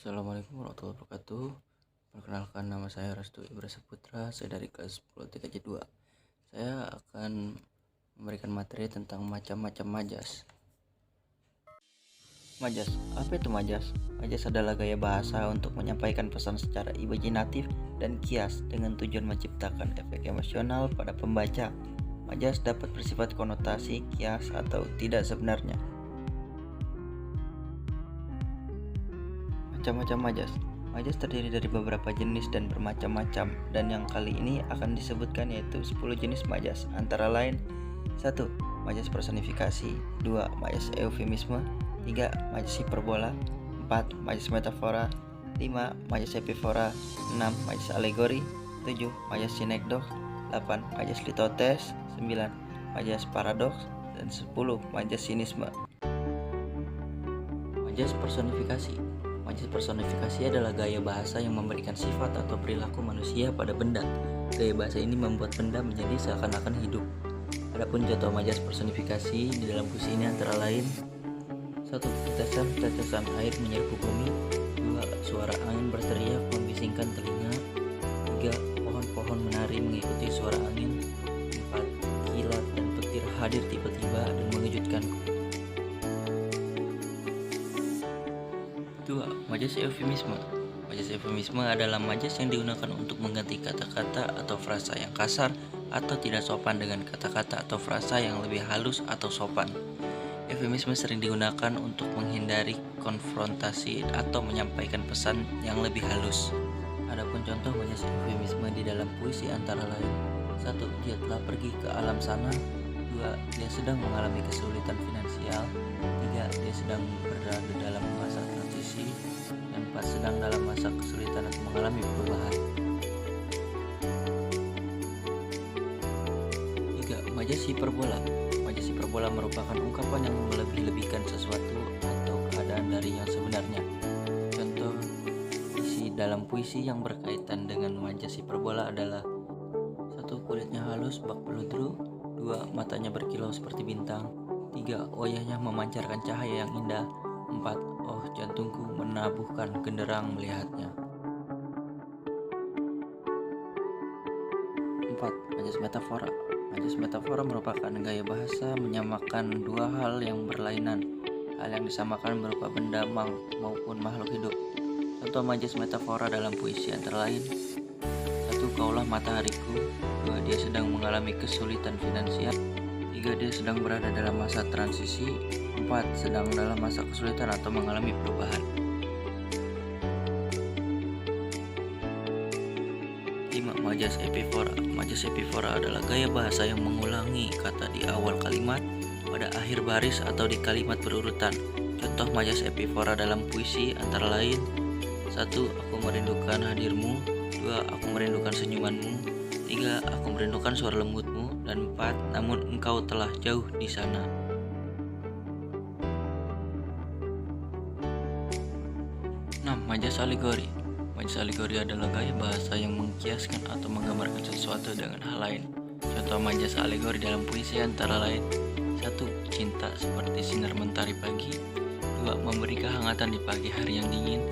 Assalamualaikum warahmatullahi wabarakatuh. Perkenalkan, nama saya Restu Ibra Saputra. Saya dari kelas 10 TKJ 2. Saya akan memberikan materi tentang macam-macam majas. Majas, apa itu majas? Majas adalah gaya bahasa untuk menyampaikan pesan secara imajinatif dan kias dengan tujuan menciptakan efek emosional pada pembaca. Majas dapat bersifat konotasi, kias, atau tidak sebenarnya. Macam-macam majas. Majas terdiri dari beberapa jenis dan bermacam-macam, dan yang kali ini akan disebutkan yaitu 10 jenis majas, antara lain 1. Majas personifikasi, 2. Majas eufemisme, 3. Majas hiperbola, 4. Majas metafora, 5. Majas epifora, 6. Majas alegori, 7. Majas sinekdoks, 8. Majas litotes, 9. Majas paradoks, dan 10. Majas sinisme. Majas personifikasi. Majas personifikasi adalah gaya bahasa yang memberikan sifat atau perilaku manusia pada benda. Gaya bahasa ini membuat benda menjadi seakan-akan hidup. Adapun contoh majas personifikasi di dalam puisi ini antara lain 1. Tetesan-tetesan air menyerbu bumi, 2. Suara angin berteriak membisingkan telinga, 3. Pohon-pohon menari mengikuti suara angin, 4. Kilat dan petir hadir tiba-tiba dan mengejutkanku. 2. Majas eufemisme. Majas eufemisme adalah majas yang digunakan untuk mengganti kata-kata atau frasa yang kasar atau tidak sopan dengan kata-kata atau frasa yang lebih halus atau sopan. Eufemisme sering digunakan untuk menghindari konfrontasi atau menyampaikan pesan yang lebih halus. Adapun contoh majas eufemisme di dalam puisi antara lain 1. Dia telah pergi ke alam sana, 2. Dia sedang mengalami kesulitan finansial, 3. Dia sedang berada dalam masa transisi, dan 4. Sedang dalam masa kesulitan atau mengalami perubahan. 3. Majas hiperbola. Majas hiperbola merupakan ungkapan yang melebih-lebihkan sesuatu atau keadaan dari yang sebenarnya. Contoh isi dalam puisi yang berkaitan dengan majas hiperbola adalah 1. Kulitnya halus bak peludru, 2. Matanya berkilau seperti bintang, 3. Wajahnya memancarkan cahaya yang indah, 4. Oh, jantungku menabuhkan genderang melihatnya. 4. Majas metafora. Majas metafora merupakan gaya bahasa menyamakan dua hal yang berlainan. Hal yang disamakan berupa benda maupun makhluk hidup. Contoh majas metafora dalam puisi antara lain 1. Kaulah matahariku, 2. Dia sedang mengalami kesulitan finansial, 3. Dia sedang berada dalam masa transisi, 4. Sedang dalam masa kesulitan atau mengalami perubahan. 5. Majas epifora. Majas epifora adalah gaya bahasa yang mengulangi kata di awal kalimat, pada akhir baris atau di kalimat berurutan. Contoh majas epifora dalam puisi antara lain 1. Aku merindukan hadirmu, 2. Aku merindukan senyumanmu, 3. Aku merindukan suara lembutmu, dan 4. Namun engkau telah jauh di sana. 6. Majas alegori. Majas alegori adalah gaya bahasa yang mengkiaskan atau menggambarkan sesuatu dengan hal lain. Contoh majas alegori dalam puisi antara lain 1. Cinta seperti sinar mentari pagi, 2. Memberi kehangatan di pagi hari yang dingin,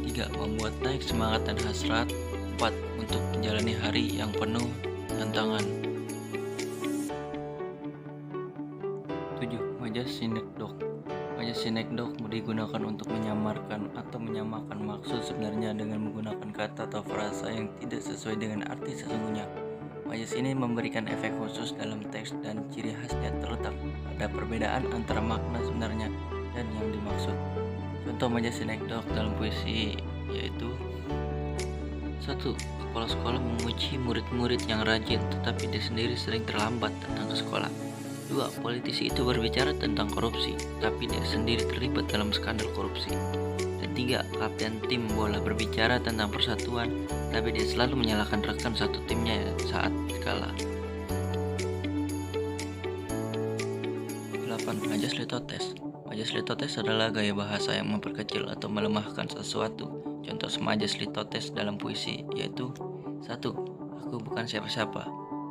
3. Membuat naik semangat dan hasrat, 4. Untuk menjalani hari yang penuh tantangan. 7. Majas sinekdok. Majas sinekdok digunakan untuk menyamarkan atau menyamakan maksud sebenarnya dengan menggunakan kata atau frasa yang tidak sesuai dengan arti sesungguhnya. Majas ini memberikan efek khusus dalam teks dan ciri khasnya terletak pada perbedaan antara makna sebenarnya dan yang dimaksud. Contoh majas sinekdok dalam puisi yaitu 1. Kepala sekolah memuji murid-murid yang rajin tetapi dia sendiri sering terlambat datang ke sekolah. 2. Politisi itu berbicara tentang korupsi tapi dia sendiri terlibat dalam skandal korupsi. Dan 3. Kapten tim bola berbicara tentang persatuan tapi dia selalu menyalahkan rekan satu timnya saat kalah. 8. Majas litotes. Majas litotes adalah gaya bahasa yang memperkecil atau melemahkan sesuatu. Contoh majas litotes dalam puisi yaitu 1. Aku bukan siapa-siapa,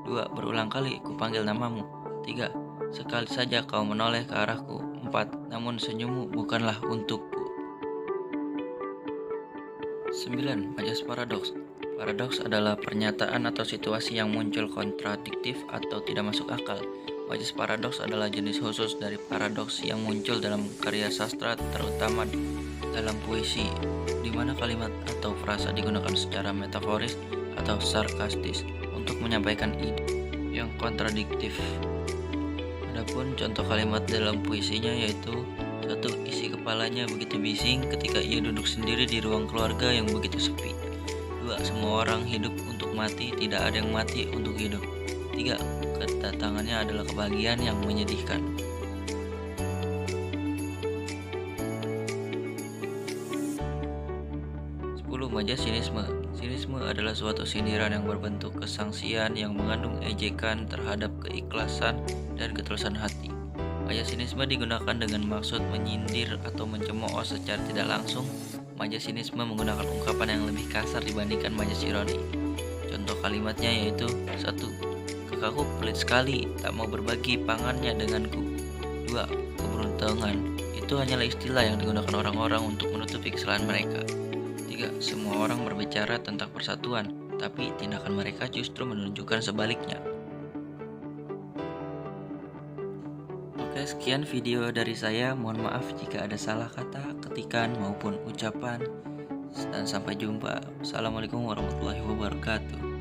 2. Berulang kali ku panggil namamu, 3. Sekali saja kau menoleh ke arahku, 4. Namun senyummu bukanlah untukku. 9. Majas paradoks. Paradoks adalah pernyataan atau situasi yang muncul kontradiktif atau tidak masuk akal. Majas paradoks adalah jenis khusus dari paradoks yang muncul dalam karya sastra, terutama dalam puisi, di mana kalimat atau frasa digunakan secara metaforis atau sarkastis untuk menyampaikan ide yang kontradiktif. Adapun contoh kalimat dalam puisinya yaitu: 1. Isi kepalanya begitu bising ketika ia duduk sendiri di ruang keluarga yang begitu sepi. 2. Semua orang hidup untuk mati, tidak ada yang mati untuk hidup. 3. Kedatangannya adalah kebahagiaan yang menyedihkan. 10. Majas sinisme. Sinisme adalah suatu sindiran yang berbentuk kesangsian yang mengandung ejekan terhadap keikhlasan dan ketulusan hati. Majas sinisme digunakan dengan maksud menyindir atau mencemooh secara tidak langsung. Majas sinisme menggunakan ungkapan yang lebih kasar dibandingkan majas ironi. Contoh kalimatnya yaitu: 1. Kakakku pelit sekali, tak mau berbagi pangannya denganku. 2. Keberuntungan. Itu hanyalah istilah yang digunakan orang-orang untuk menutupi kesalahan mereka. 3. Semua orang berbicara tentang persatuan, tapi tindakan mereka justru menunjukkan sebaliknya. Oke, sekian video dari saya. Mohon maaf jika ada salah kata, ketikan, maupun ucapan. Dan sampai jumpa. Assalamualaikum warahmatullahi wabarakatuh.